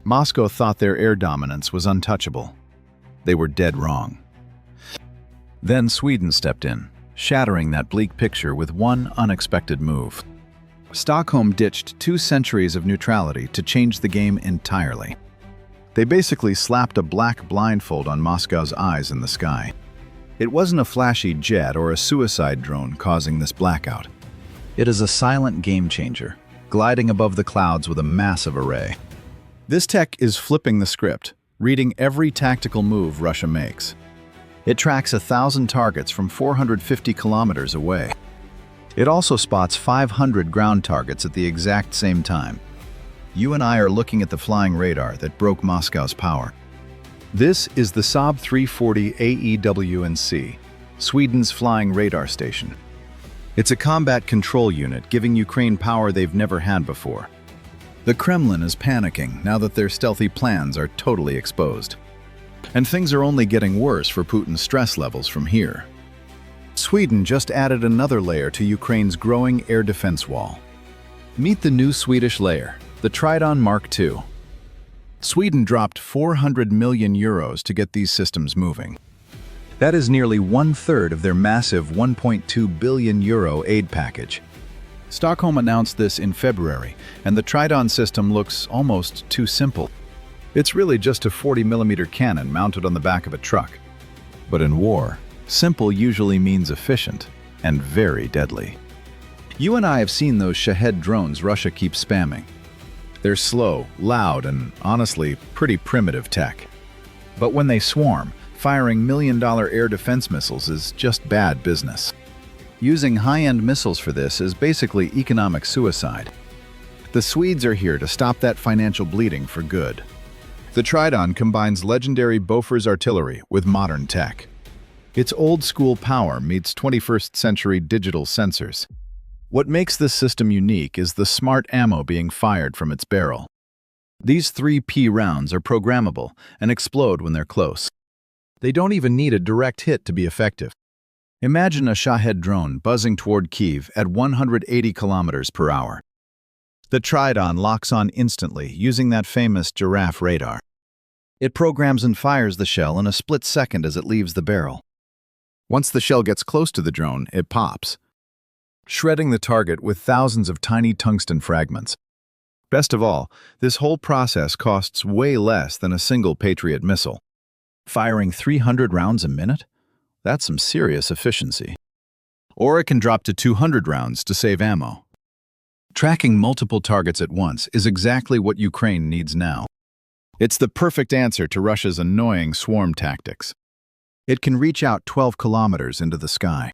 Moscow thought their air dominance was untouchable. They were dead wrong. Then Sweden stepped in, shattering that bleak picture with one unexpected move. Stockholm ditched 2 centuries of neutrality to change the game entirely. They basically slapped a black blindfold on Moscow's eyes in the sky. It wasn't a flashy jet or a suicide drone causing this blackout. It is a silent game changer, gliding above the clouds with a massive array. This tech is flipping the script, reading every tactical move Russia makes. It tracks 1,000 targets from 450 kilometers away. It also spots 500 ground targets at the exact same time. You and I are looking at the flying radar that broke Moscow's power. This is the Saab 340 AEW&C, Sweden's flying radar station. It's a combat control unit giving Ukraine power they've never had before. The Kremlin is panicking now that their stealthy plans are totally exposed. And things are only getting worse for Putin's stress levels from here. Sweden just added another layer to Ukraine's growing air defense wall. Meet the new Swedish layer, the Tridon Mk2. Sweden dropped 400 million euros to get these systems moving. That is nearly 1/3 of their massive 1.2 billion euro aid package. Stockholm announced this in February, and the Tridon system looks almost too simple. It's really just a 40mm cannon mounted on the back of a truck. But in war, simple usually means efficient and very deadly. You and I have seen those Shahed drones Russia keeps spamming. They're slow, loud, and honestly, pretty primitive tech. But when they swarm, firing million-dollar air defense missiles is just bad business. Using high-end missiles for this is basically economic suicide. The Swedes are here to stop that financial bleeding for good. The Tridon combines legendary Bofors artillery with modern tech. Its old-school power meets 21st century digital sensors. What makes this system unique is the smart ammo being fired from its barrel. These 3P rounds are programmable and explode when they're close. They don't even need a direct hit to be effective. Imagine a Shahed drone buzzing toward Kyiv at 180 kilometers per hour. The Tridon locks on instantly using that famous giraffe radar. It programs and fires the shell in a split second as it leaves the barrel. Once the shell gets close to the drone, it pops, shredding the target with thousands of tiny tungsten fragments. Best of all, this whole process costs way less than a single Patriot missile. Firing 300 rounds a minute? That's some serious efficiency. Or it can drop to 200 rounds to save ammo. Tracking multiple targets at once is exactly what Ukraine needs now. It's the perfect answer to Russia's annoying swarm tactics. It can reach out 12 kilometers into the sky.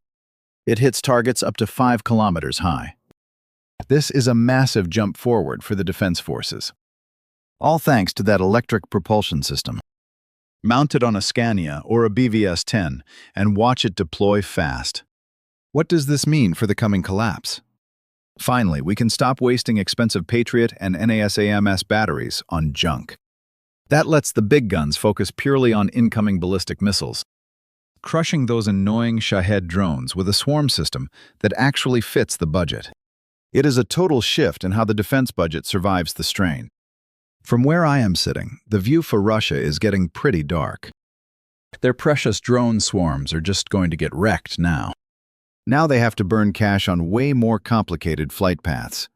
It hits targets up to 5 kilometers high. This is a massive jump forward for the defense forces. All thanks to that electric propulsion system. Mount it on a Scania or a BVS-10 and watch it deploy fast. What does this mean for the coming collapse? Finally, we can stop wasting expensive Patriot and NASAMS batteries on junk. That lets the big guns focus purely on incoming ballistic missiles, crushing those annoying Shahed drones with a swarm system that actually fits the budget. It is a total shift in how the defense budget survives the strain. From where I am sitting, the view for Russia is getting pretty dark. Their precious drone swarms are just going to get wrecked now. Now they have to burn cash on way more complicated flight paths.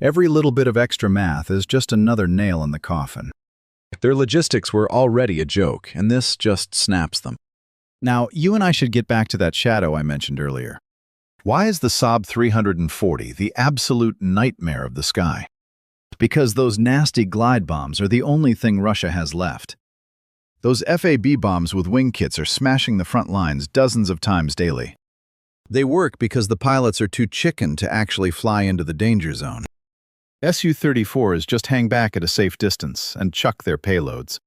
Every little bit of extra math is just another nail in the coffin. Their logistics were already a joke, and this just snaps them. Now, you and I should get back to that shadow I mentioned earlier. Why is the Saab 340 the absolute nightmare of the sky? Because those nasty glide bombs are the only thing Russia has left. Those FAB bombs with wing kits are smashing the front lines dozens of times daily. They work because the pilots are too chicken to actually fly into the danger zone. Su-34s just hang back at a safe distance and chuck their payloads.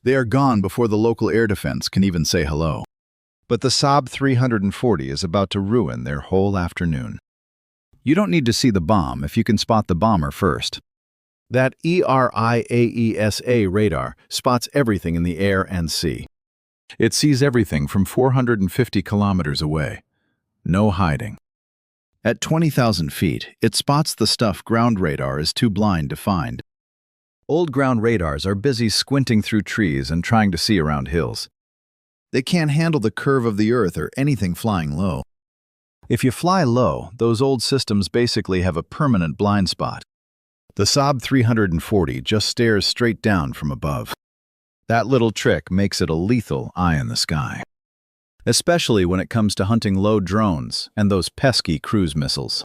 They are gone before the local air defense can even say hello. But the Saab 340 is about to ruin their whole afternoon. You don't need to see the bomb if you can spot the bomber first. That ERIAESA radar spots everything in the air and sea. It sees everything from 450 kilometers away. No hiding. At 20,000 feet, it spots the stuff ground radar is too blind to find. Old ground radars are busy squinting through trees and trying to see around hills. They can't handle the curve of the Earth or anything flying low. If you fly low, those old systems basically have a permanent blind spot. The Saab 340 just stares straight down from above. That little trick makes it a lethal eye in the sky, especially when it comes to hunting low drones and those pesky cruise missiles.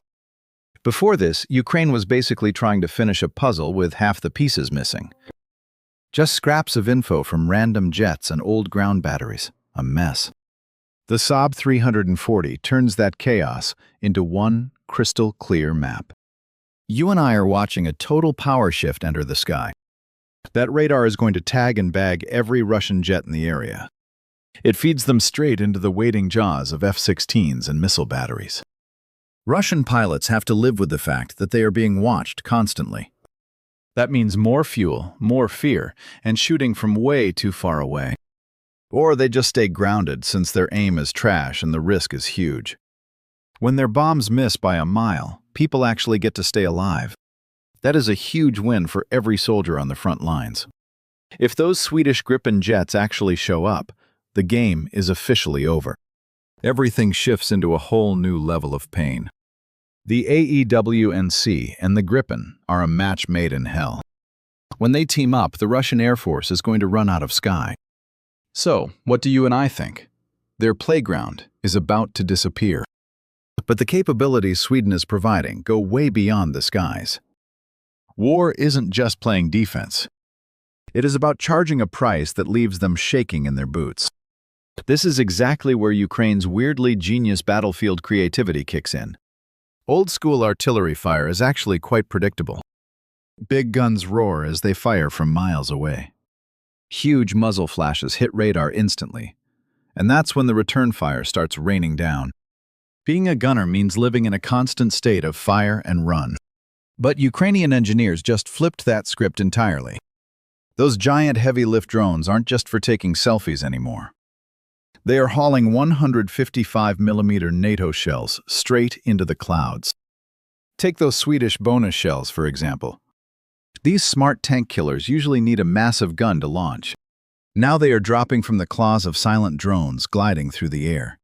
Before this, Ukraine was basically trying to finish a puzzle with half the pieces missing. Just scraps of info from random jets and old ground batteries. A mess. The Saab 340 turns that chaos into one crystal clear map. You and I are watching a total power shift enter the sky. That radar is going to tag and bag every Russian jet in the area. It feeds them straight into the waiting jaws of F-16s and missile batteries. Russian pilots have to live with the fact that they are being watched constantly. That means more fuel, more fear, and shooting from way too far away. Or they just stay grounded since their aim is trash and the risk is huge. When their bombs miss by a mile, people actually get to stay alive. That is a huge win for every soldier on the front lines. If those Swedish Gripen jets actually show up, the game is officially over. Everything shifts into a whole new level of pain. The AEW&C and the Gripen are a match made in hell. When they team up, the Russian Air Force is going to run out of sky. So, what do you and I think? Their playground is about to disappear. But the capabilities Sweden is providing go way beyond the skies. War isn't just playing defense. It is about charging a price that leaves them shaking in their boots. This is exactly where Ukraine's weirdly genius battlefield creativity kicks in. Old-school artillery fire is actually quite predictable. Big guns roar as they fire from miles away. Huge muzzle flashes hit radar instantly, and that's when the return fire starts raining down. Being a gunner means living in a constant state of fire and run. But Ukrainian engineers just flipped that script entirely. Those giant heavy-lift drones aren't just for taking selfies anymore. They are hauling 155mm NATO shells straight into the clouds. Take those Swedish BONUS shells, for example. These smart tank killers usually need a massive gun to launch. Now they are dropping from the claws of silent drones gliding through the air.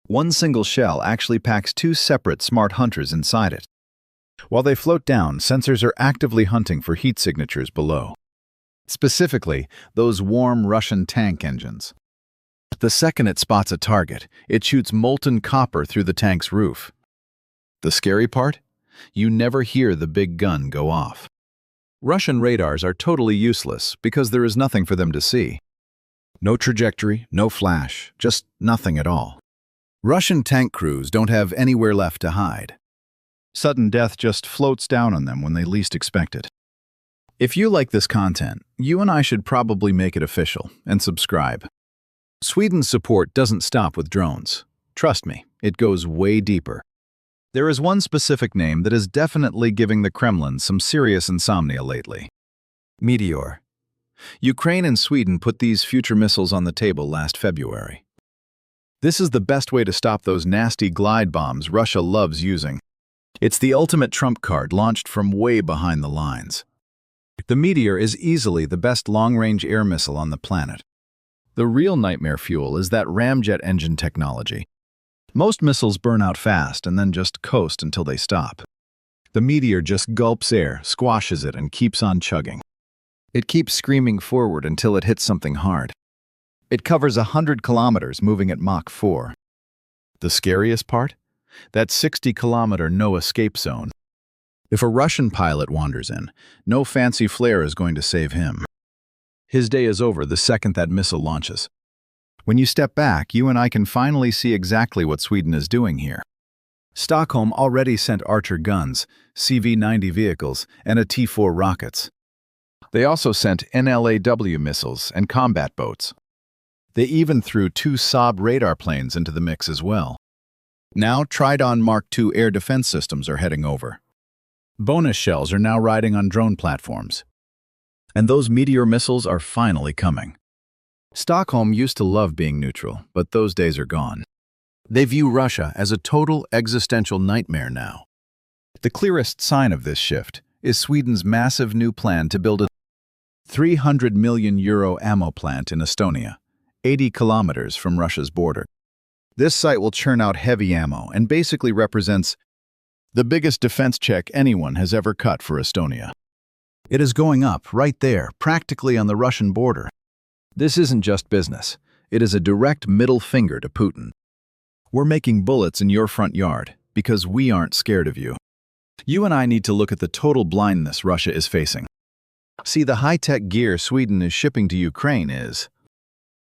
One single shell actually packs two separate smart hunters inside it. While they float down, sensors are actively hunting for heat signatures below. Specifically, those warm Russian tank engines. The second it spots a target, it shoots molten copper through the tank's roof. The scary part? You never hear the big gun go off. Russian radars are totally useless because there is nothing for them to see. No trajectory, no flash, just nothing at all. Russian tank crews don't have anywhere left to hide. Sudden death just floats down on them when they least expect it. If you like this content, you and I should probably make it official and subscribe. Sweden's support doesn't stop with drones. Trust me, it goes way deeper. There is one specific name that is definitely giving the Kremlin some serious insomnia lately. Meteor. Ukraine and Sweden put these future missiles on the table last February. This is the best way to stop those nasty glide bombs Russia loves using. It's the ultimate trump card launched from way behind the lines. The Meteor is easily the best long-range air missile on the planet. The real nightmare fuel is that ramjet engine technology. Most missiles burn out fast and then just coast until they stop. The Meteor just gulps air, squashes it, and keeps on chugging. It keeps screaming forward until it hits something hard. It covers 100 kilometers, moving at Mach 4. The scariest part? That 60-kilometer no-escape zone. If a Russian pilot wanders in, no fancy flare is going to save him. His day is over the second that missile launches. When you step back, you and I can finally see exactly what Sweden is doing here. Stockholm already sent Archer guns, CV-90 vehicles, and a T-4 rockets. They also sent NLAW missiles and combat boats. They even threw 2 Saab radar planes into the mix as well. Now Tridon Mk2 air defense systems are heading over. Bonus shells are now riding on drone platforms. And those Meteor missiles are finally coming. Stockholm used to love being neutral, but those days are gone. They view Russia as a total existential nightmare now. The clearest sign of this shift is Sweden's massive new plan to build a 300 million euro ammo plant in Estonia, 80 kilometers from Russia's border. This site will churn out heavy ammo and basically represents the biggest defense check anyone has ever cut for Estonia. It is going up right there, practically on the Russian border. This isn't just business. It is a direct middle finger to Putin. We're making bullets in your front yard because we aren't scared of you. You and I need to look at the total blindness Russia is facing. See, the high-tech gear Sweden is shipping to Ukraine is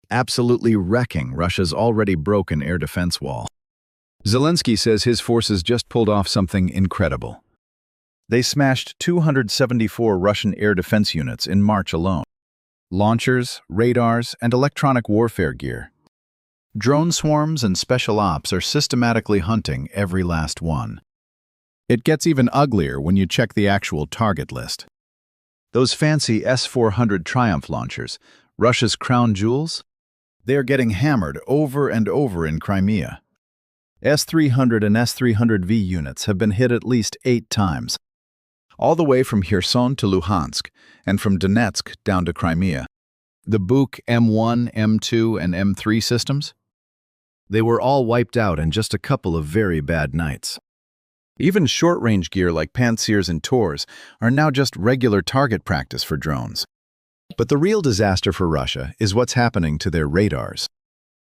absolutely wrecking Russia's already broken air defense wall. Zelensky says his forces just pulled off something incredible. They smashed 274 Russian air defense units in March alone. Launchers, radars, and electronic warfare gear. Drone swarms and special ops are systematically hunting every last one. It gets even uglier when you check the actual target list. Those fancy S-400 Triumph launchers, Russia's crown jewels, they are getting hammered over and over in Crimea. S-300 and S-300V units have been hit at least 8 times, all the way from Kherson to Luhansk, and from Donetsk down to Crimea. The Buk M1, M2, and M3 systems? They were all wiped out in just a couple of very bad nights. Even short-range gear like Pantsers and Tors are now just regular target practice for drones. But the real disaster for Russia is what's happening to their radars.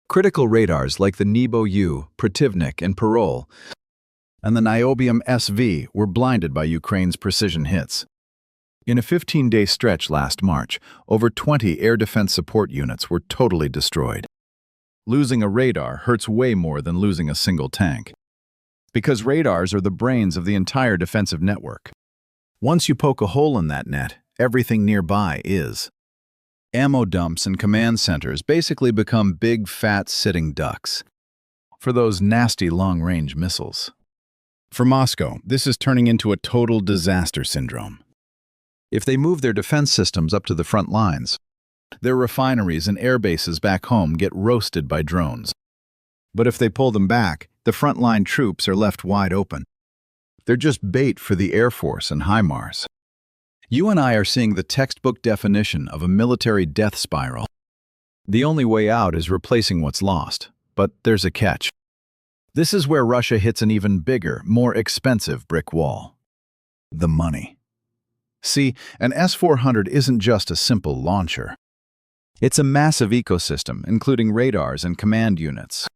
Critical radars like the Nebo-U, Protivnik, and Parol, and the Niobium SV were blinded by Ukraine's precision hits. In a 15-day stretch last March, over 20 air defense support units were totally destroyed. Losing a radar hurts way more than losing a single tank, because radars are the brains of the entire defensive network. Once you poke a hole in that net, everything nearby is. Ammo dumps and command centers basically become big, fat, sitting ducks for those nasty long-range missiles. For Moscow, this is turning into a total disaster syndrome. If they move their defense systems up to the front lines, their refineries and air bases back home get roasted by drones. But if they pull them back, the frontline troops are left wide open. They're just bait for the Air Force and HIMARS. You and I are seeing the textbook definition of a military death spiral. The only way out is replacing what's lost, but there's a catch. This is where Russia hits an even bigger, more expensive brick wall. The money. See, an S-400 isn't just a simple launcher. It's a massive ecosystem, including radars and command units,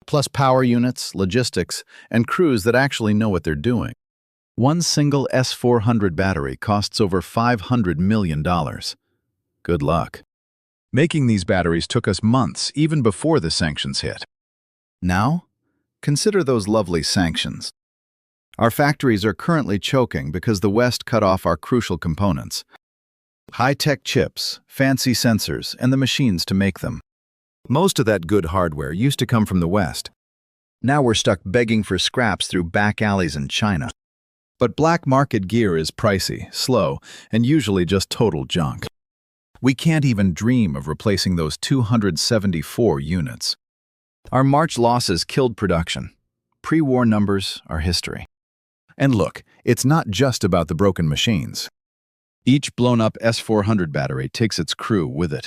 plus power units, logistics, and crews that actually know what they're doing. One single S-400 battery costs over $500 million. Good luck. Making these batteries took us months, even before the sanctions hit. Now, consider those lovely sanctions. Our factories are currently choking because the West cut off our crucial components. High-tech chips, fancy sensors, and the machines to make them. Most of that good hardware used to come from the West. Now we're stuck begging for scraps through back alleys in China. But black market gear is pricey, slow, and usually just total junk. We can't even dream of replacing those 274 units. Our March losses killed production. Pre-war numbers are history. And look, it's not just about the broken machines. Each blown-up S-400 battery takes its crew with it.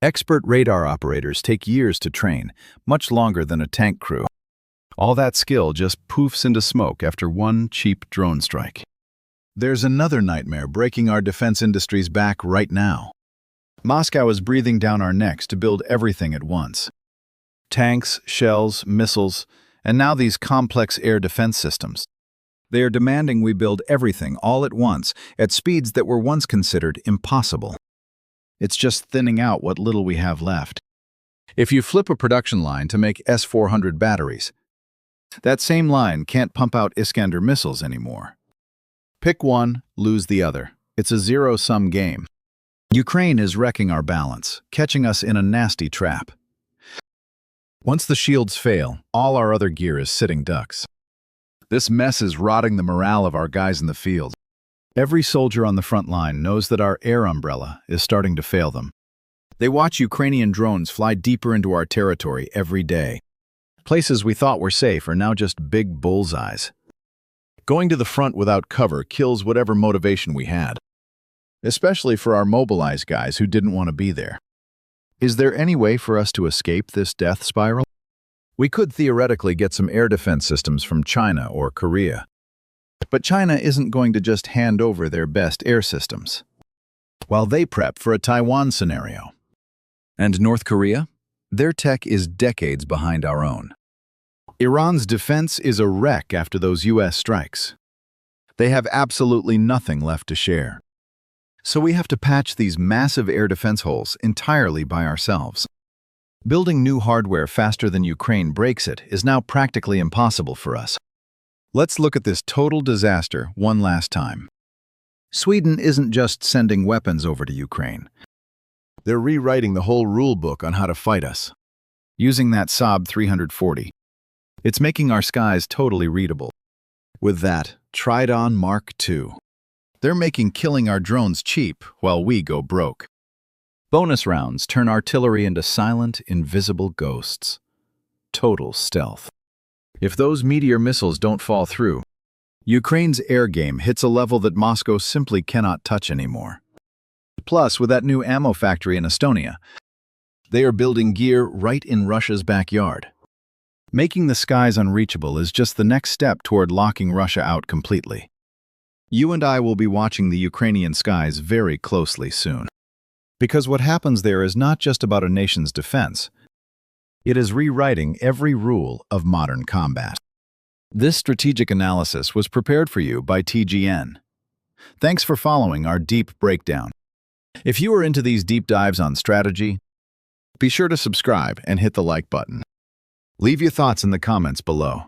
Expert radar operators take years to train, much longer than a tank crew. All that skill just poofs into smoke after one cheap drone strike. There's another nightmare breaking our defense industry's back right now. Moscow is breathing down our necks to build everything at once. Tanks, shells, missiles, and now these complex air defense systems. They are demanding we build everything all at once at speeds that were once considered impossible. It's just thinning out what little we have left. If you flip a production line to make S-400 batteries, that same line can't pump out Iskander missiles anymore. Pick one, lose the other. It's a zero-sum game. Ukraine is wrecking our balance, catching us in a nasty trap. Once the shields fail, all our other gear is sitting ducks. This mess is rotting the morale of our guys in the field. Every soldier on the front line knows that our air umbrella is starting to fail them. They watch Ukrainian drones fly deeper into our territory every day. Places we thought were safe are now just big bullseyes. Going to the front without cover kills whatever motivation we had. especially for our mobilized guys who didn't want to be there. Is there any way for us to escape this death spiral? We could theoretically get some air defense systems from China or Korea. But China isn't going to just hand over their best air systems, while they prep for a Taiwan scenario. And North Korea? Their tech is decades behind our own. Iran's defense is a wreck after those US strikes. They have absolutely nothing left to share. So we have to patch these massive air defense holes entirely by ourselves. Building new hardware faster than Ukraine breaks it is now practically impossible for us. Let's look at this total disaster one last time. Sweden isn't just sending weapons over to Ukraine. They're rewriting the whole rule book on how to fight us. Using that Saab 340. It's making our skies totally readable. With that, Tridon Mk2. They're making killing our drones cheap while we go broke. Bonus rounds turn artillery into silent, invisible ghosts. Total stealth. If those meteor missiles don't fall through, Ukraine's air game hits a level that Moscow simply cannot touch anymore. Plus, with that new ammo factory in Estonia, they are building gear right in Russia's backyard. Making the skies unreachable is just the next step toward locking Russia out completely. You and I will be watching the Ukrainian skies very closely soon. Because what happens there is not just about a nation's defense. It is rewriting every rule of modern combat. This strategic analysis was prepared for you by TGN. Thanks for following our deep breakdown. If you are into these deep dives on strategy, be sure to subscribe and hit the like button. Leave your thoughts in the comments below.